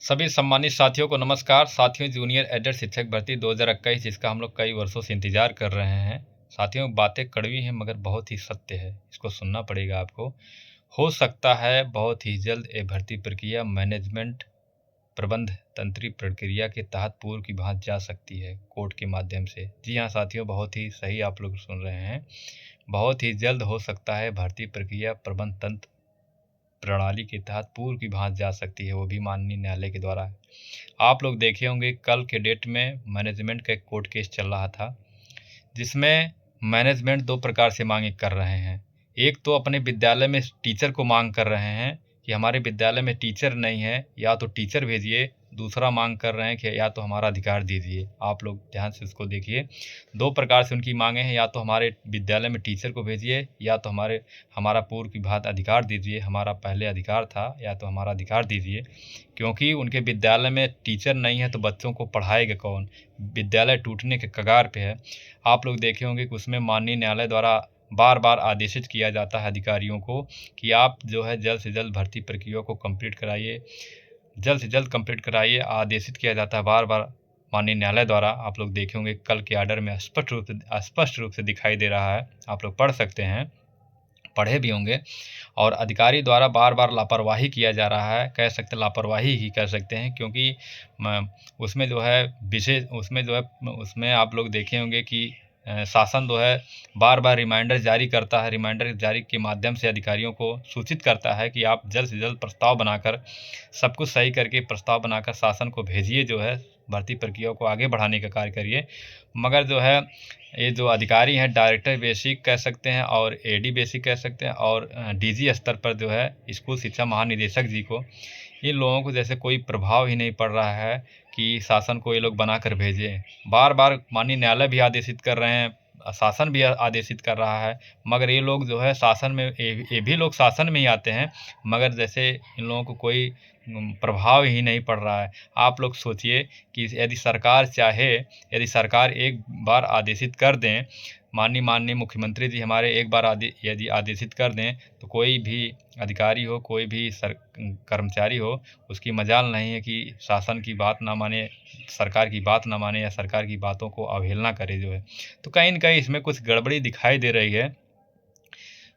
सभी सम्मानित साथियों को नमस्कार। साथियों, जूनियर एडेड शिक्षक भर्ती 2021 जिसका हम लोग कई वर्षों से इंतजार कर रहे हैं। साथियों, बातें कड़वी हैं मगर बहुत ही सत्य है, इसको सुनना पड़ेगा आपको। हो सकता है बहुत ही जल्द ये भर्ती प्रक्रिया मैनेजमेंट प्रबंध तंत्री प्रक्रिया के तहत पूर्व की भांति जा सकती है कोर्ट के माध्यम से। जी हाँ साथियों, बहुत ही सही आप लोग सुन रहे हैं। बहुत ही जल्द हो सकता है भर्ती प्रक्रिया प्रबंध तंत्र प्रणाली के तहत पूर्व की भांति जा सकती है, वो भी माननीय न्यायालय के द्वारा। आप लोग देखे होंगे कल के डेट में मैनेजमेंट का एक कोर्ट केस चल रहा था, जिसमें मैनेजमेंट दो प्रकार से मांगे कर रहे हैं। एक तो अपने विद्यालय में टीचर को मांग कर रहे हैं कि हमारे विद्यालय में टीचर नहीं है, या तो टीचर भेजिए। दूसरा मांग कर रहे हैं कि या तो हमारा अधिकार दीजिए। आप लोग ध्यान से उसको देखिए, दो प्रकार से उनकी मांगे हैं। या तो हमारे विद्यालय में टीचर को भेजिए, या तो हमारा पूर्व की भांति अधिकार दीजिए। हमारा पहले अधिकार था, या तो हमारा अधिकार दीजिए। क्योंकि उनके विद्यालय में टीचर नहीं है तो बच्चों को पढ़ाएगा कौन? विद्यालय टूटने के कगार पे है। आप लोग देखे होंगे कि उसमें माननीय न्यायालय द्वारा बार बार आदेशित किया जाता है अधिकारियों को कि आप जो है जल्द से जल्द भर्ती प्रक्रिया को कंप्लीट कराइए, जल्द से जल्द कंप्लीट कराइए। आदेशित किया जाता है बार बार माननीय न्यायालय द्वारा। आप लोग देखे होंगे कल के आर्डर में स्पष्ट रूप से दिखाई दे रहा है। आप लोग पढ़ सकते हैं, पढ़े भी होंगे। और अधिकारी द्वारा बार बार लापरवाही किया जा रहा है, कह सकते लापरवाही ही कह सकते हैं। क्योंकि उसमें जो है विशेष उसमें आप लोग देखे होंगे कि शासन जो है बार बार रिमाइंडर जारी करता है। रिमाइंडर जारी के माध्यम से अधिकारियों को सूचित करता है कि आप जल्द से जल्द प्रस्ताव बनाकर सब कुछ सही करके प्रस्ताव बनाकर शासन को भेजिए, जो है भर्ती प्रक्रिया को आगे बढ़ाने का कार्य करिए। मगर जो है ये जो अधिकारी हैं डायरेक्टर बेसिक कह सकते हैं और एडी बेसिक कह सकते हैं और डीजी स्तर पर जो है स्कूल शिक्षा महानिदेशक जी को, इन लोगों को जैसे कोई प्रभाव ही नहीं पड़ रहा है कि शासन को ये लोग बना कर भेजें। बार बार माननीय न्यायालय भी आदेशित कर रहे हैं, शासन भी आदेशित कर रहा है, मगर ये लोग जो है शासन में ये भी लोग शासन में ही आते हैं, मगर जैसे इन लोगों को कोई प्रभाव ही नहीं पड़ रहा है। आप लोग सोचिए कि यदि सरकार चाहे, यदि सरकार एक बार आदेशित कर दें, माननीय मुख्यमंत्री जी हमारे एक बार यदि आदेशित कर दें, तो कोई भी अधिकारी हो, कोई भी कर्मचारी हो, उसकी मजाल नहीं है कि शासन की बात ना माने, सरकार की बात ना माने या सरकार की बातों को अवहेलना करे जो है। तो कहीं न कहीं इसमें कुछ गड़बड़ी दिखाई दे रही है।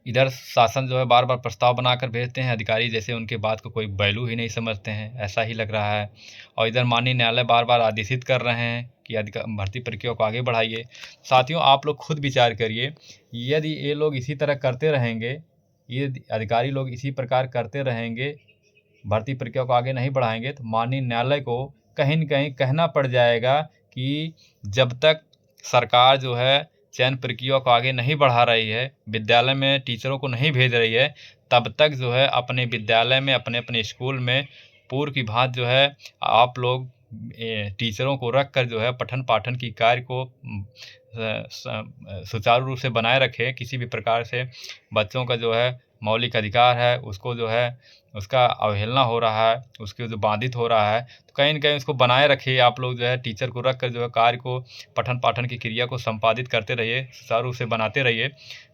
इधर शासन जो है बार बार प्रस्ताव बनाकर भेजते हैं, अधिकारी जैसे उनके बात को कोई वैल्यू ही नहीं समझते हैं, ऐसा ही लग रहा है। और इधर माननीय न्यायालय बार बार आदेशित कर रहे हैं कि भर्ती प्रक्रिया को आगे बढ़ाइए। साथियों, आप लोग खुद विचार करिए, यदि ये लोग इसी तरह करते रहेंगे, ये अधिकारी लोग इसी प्रकार करते रहेंगे, भर्ती प्रक्रिया को आगे नहीं बढ़ाएंगे, तो माननीय न्यायालय को कहीं न कहीं कहना पड़ जाएगा कि जब तक सरकार जो है चयन प्रक्रिया को आगे नहीं बढ़ा रही है, विद्यालय में टीचरों को नहीं भेज रही है, तब तक जो है अपने विद्यालय में, अपने स्कूल में पूर्व की भांति जो है आप लोग टीचरों को रख कर जो है पठन पाठन की कार्य को सुचारू रूप से बनाए रखें। किसी भी प्रकार से बच्चों का जो है मौलिक अधिकार है, उसको जो है उसका अवहेलना हो रहा है, उसके जो बाधित हो रहा है, तो कहीं न कहीं उसको बनाए रखिए। आप लोग जो है टीचर को रख कर जो है कार्य को, पठन पाठन की क्रिया को संपादित करते रहिए, सुचारू रूप से बनाते रहिए।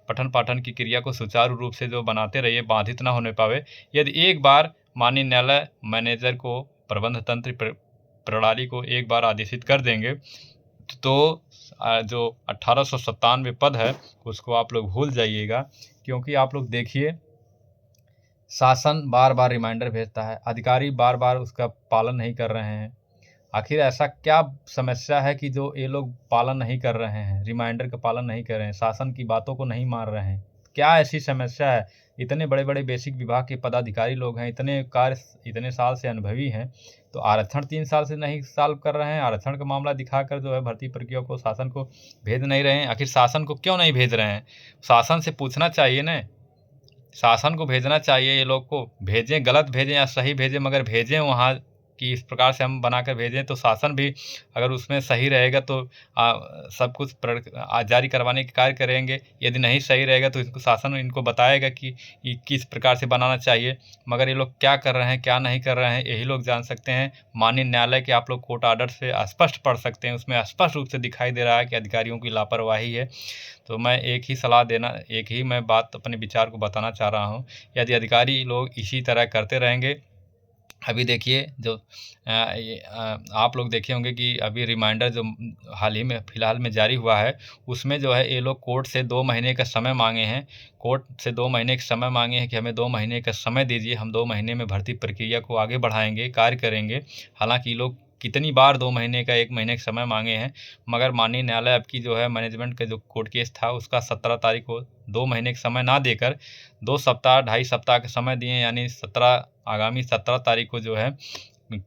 पठन पाठन की क्रिया को सुचारू रूप से जो बनाते रहिए, बाधित ना होने पावे। यदि एक बार माननीय न्यायालय मैनेजर को, प्रबंध तंत्र प्रणाली को एक बार आदेशित कर देंगे, तो जो 1897 पद है उसको आप लोग भूल जाइएगा। क्योंकि आप लोग देखिए, शासन बार बार रिमाइंडर भेजता है, अधिकारी बार बार उसका पालन नहीं कर रहे हैं। आखिर ऐसा क्या समस्या है कि जो ये लोग पालन नहीं कर रहे हैं, रिमाइंडर का पालन नहीं कर रहे हैं, शासन की बातों को नहीं मान रहे हैं? क्या ऐसी समस्या है? इतने बड़े बड़े बेसिक विभाग के पदाधिकारी लोग हैं, इतने साल से अनुभवी हैं, तो आरक्षण 3 साल से नहीं सॉल्व कर रहे हैं। आरक्षण का मामला दिखाकर जो है भर्ती प्रक्रिया को, शासन को भेज नहीं रहे हैं। आखिर शासन को क्यों नहीं भेज रहे हैं? शासन से पूछना चाहिए ना, शासन को भेजना चाहिए। ये लोग को भेजें, गलत भेजें या सही भेजें, मगर भेजें वहाँ कि इस प्रकार से हम बनाकर भेजें, तो शासन भी अगर उसमें सही रहेगा तो सब कुछ जारी करवाने के कार्य करेंगे। यदि नहीं सही रहेगा तो इसको शासन इनको बताएगा कि ये किस प्रकार से बनाना चाहिए। मगर ये लोग क्या कर रहे हैं, क्या नहीं कर रहे हैं, यही लोग जान सकते हैं। माननीय न्यायालय के आप लोग कोर्ट आर्डर से स्पष्ट पढ़ सकते हैं, उसमें स्पष्ट रूप से दिखाई दे रहा है कि अधिकारियों की लापरवाही है। तो मैं एक ही मैं बात अपने विचार को बताना चाह रहा हूँ, यदि अधिकारी लोग इसी तरह करते रहेंगे अभी देखिए जो आप लोग देखे होंगे कि अभी रिमाइंडर जो हाल ही में फ़िलहाल में जारी हुआ है, उसमें जो है ये लोग कोर्ट से 2 महीने का समय माँगे हैं। कोर्ट से 2 महीने का समय माँगे हैं कि हमें 2 महीने का समय दीजिए, हम 2 महीने में भर्ती प्रक्रिया को आगे बढ़ाएँगे, कार्य करेंगे। हालाँकि ये लोग कितनी बार 2 महीने का, 1 महीने का समय माँगे हैं, मगर माननीय न्यायालय अब की जो है मैनेजमेंट का जो कोर्ट केस था, उसका 17 तारीख को 2 महीने का समय ना देकर 2 सप्ताह, ढाई सप्ताह का समय दिए, यानी आगामी 17 तारीख को जो है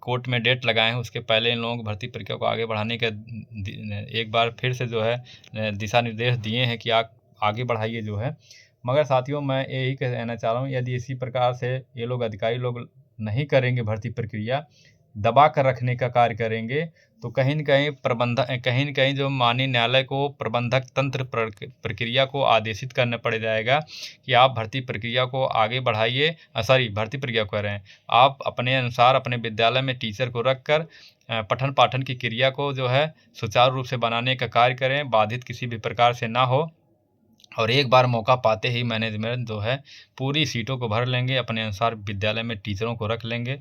कोर्ट में डेट लगाए हैं। उसके पहले इन लोगों को भर्ती प्रक्रिया को आगे बढ़ाने का एक बार फिर से जो है दिशा निर्देश दिए हैं कि आगे बढ़ाइए जो है। मगर साथियों, मैं यही कहना चाह रहा हूँ, यदि इसी प्रकार से ये लोग अधिकारी लोग नहीं करेंगे, भर्ती प्रक्रिया दबा कर रखने का कार्य करेंगे, तो कहीं न कहीं जो माननीय न्यायालय को प्रबंधक तंत्र प्रक्रिया को आदेशित करना पड़ जाएगा कि आप भर्ती प्रक्रिया को आगे बढ़ाइए। भर्ती प्रक्रिया कह रहे हैं, आप अपने अनुसार अपने विद्यालय में टीचर को रख कर पठन पाठन की क्रिया को जो है सुचारू रूप से बनाने का कार्य करें, बाधित किसी भी प्रकार से ना हो। और एक बार मौका पाते ही मैनेजमेंट जो है पूरी सीटों को भर लेंगे, अपने अनुसार विद्यालय में टीचरों को रख लेंगे।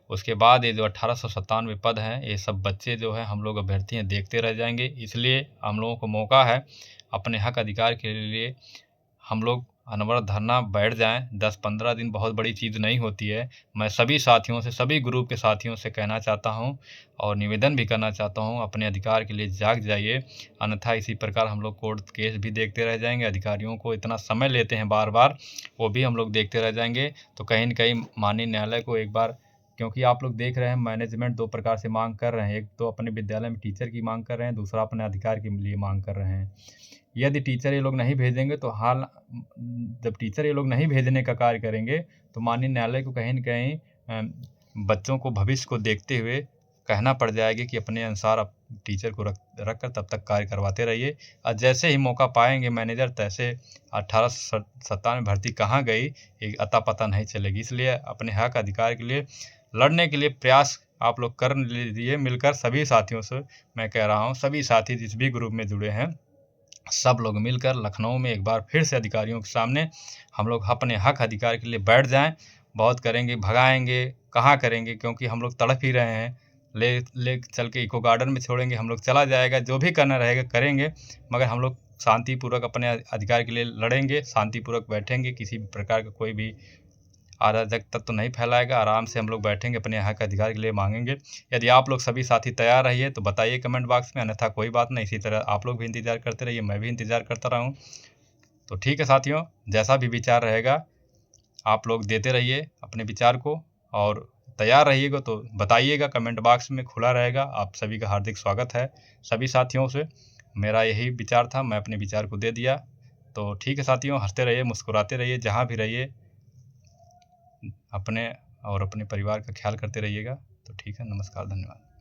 उसके बाद ये जो 1897 पद हैं, ये सब बच्चे जो है हम लोग अभ्यर्थी हैं, देखते रह जाएंगे। इसलिए हम लोगों को मौका है अपने हक अधिकार के लिए हम लोग अनवरत धरना बैठ जाएं। 10-15 दिन बहुत बड़ी चीज़ नहीं होती है। मैं सभी साथियों से, सभी ग्रुप के साथियों से कहना चाहता हूं और निवेदन भी करना चाहता हूं, अपने अधिकार के लिए जाग जाइए, अन्यथा इसी प्रकार हम लोग कोर्ट केस भी देखते रह जाएंगे। अधिकारियों को इतना समय लेते हैं बार बार, वो भी हम लोग देखते रह जाएंगे। तो कहीं न कहीं माननीय न्यायालय को एक बार, क्योंकि आप लोग देख रहे हैं मैनेजमेंट 2 प्रकार से मांग कर रहे हैं। एक तो अपने विद्यालय में टीचर की मांग कर रहे हैं, दूसरा अपने अधिकार के लिए मांग कर रहे हैं। यदि टीचर ये लोग नहीं भेजेंगे तो जब टीचर ये लोग नहीं भेजने का कार्य करेंगे, तो माननीय न्यायालय को कहीं न कहीं बच्चों को, भविष्य को देखते हुए कहना पड़ जाएगा कि अपने अनुसार आप टीचर को रख कर तब तक कार्य करवाते रहिए। और जैसे ही मौका पाएंगे मैनेजर, तैसे 1897 में भर्ती कहाँ गई, एक अता पता नहीं चलेगी। इसलिए अपने हक अधिकार के लिए लड़ने के लिए प्रयास आप लोग कर लीजिए मिलकर। सभी साथियों से मैं कह रहा हूँ, सभी साथी जिस भी ग्रुप में जुड़े हैं, सब लोग मिलकर लखनऊ में एक बार फिर से अधिकारियों के सामने हम लोग अपने हक अधिकार के लिए बैठ जाएं। बहुत करेंगे, भगाएंगे कहाँ करेंगे, क्योंकि हम लोग तड़प ही रहे हैं। ले चल के इको गार्डन में छोड़ेंगे, हम लोग चला जाएगा, जो भी करना रहेगा करेंगे, मगर हम लोग शांतिपूर्वक अपने अधिकार के लिए लड़ेंगे, शांतिपूर्वक बैठेंगे, किसी भी प्रकार का कोई भी अराजक तत्व तो नहीं फैलाएगा। आराम से हम लोग बैठेंगे, अपने हक अधिकार के लिए मांगेंगे। यदि आप लोग सभी साथी तैयार रहिए तो बताइए कमेंट बॉक्स में, अन्यथा कोई बात नहीं। इसी तरह आप लोग भी इंतजार करते रहिए, मैं भी इंतजार करता रहा हूँ। तो ठीक है साथियों, जैसा भी विचार रहेगा आप लोग देते रहिए अपने विचार को, और तैयार रहिएगा तो बताइएगा, कमेंट बॉक्स में खुला रहेगा। आप सभी का हार्दिक स्वागत है। सभी साथियों से मेरा यही विचार था, मैं अपने विचार को दे दिया। तो ठीक है साथियों, हंसते रहिए, मुस्कुराते रहिए, जहाँ भी रहिए अपने और अपने परिवार का ख्याल करते रहिएगा। तो ठीक है, नमस्कार, धन्यवाद।